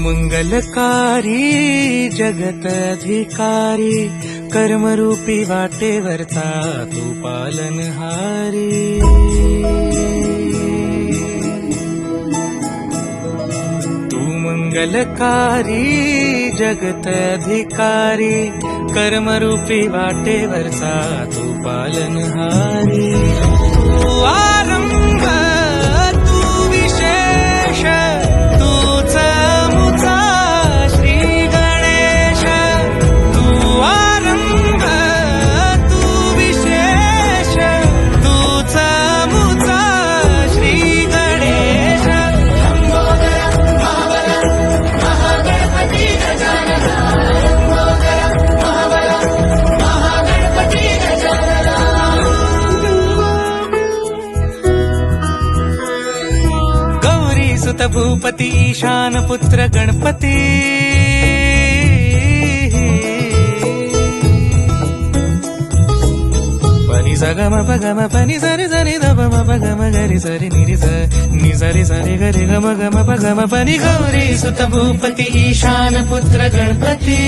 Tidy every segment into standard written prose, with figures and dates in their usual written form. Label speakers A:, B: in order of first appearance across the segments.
A: मंगलकारी जगत अधिकारी कर्मरूपी वाटेवरचा तू पालनहारी। तू मंगलकारी जगत अधिकारी कर्मरूपी वाटेवरचा तू पालनहारी। तू आरंभ तू विशेष तूच मुचा श्री गणेश। तू आरंभ तू विशेष तूच मुचा श्री गणेश। सुत भूपती ईशान पुत्र गणपती। पनी सगम पगम पनी सरि सरि ध म पगम गरि सरि निरि स नि सरि सरि गरि गम गम पगम पनी। गौरी सुत भूपती ईशान पुत्र गणपती।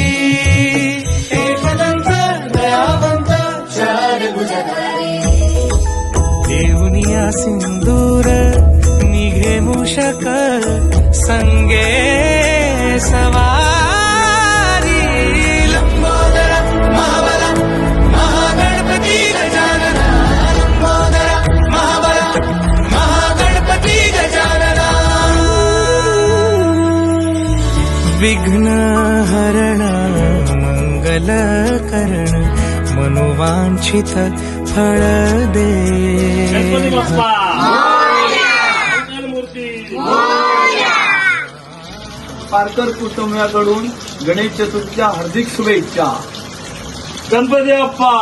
A: एकदंत दयावंत चार भुजधारी। देऊनिया सिंदूर निघे मूषक संगे सवारी। लंबोदर महाबल महागणपती गजानन। लंबोदर महाबल महागणपती गजानन। विघ्न हरण मंगल करण मनोवांछित फळ दे।
B: पारकर कुटुंबाकडून गणेश चतुर्थीच्या हार्दिक शुभेच्छा। गणपती बाप्पा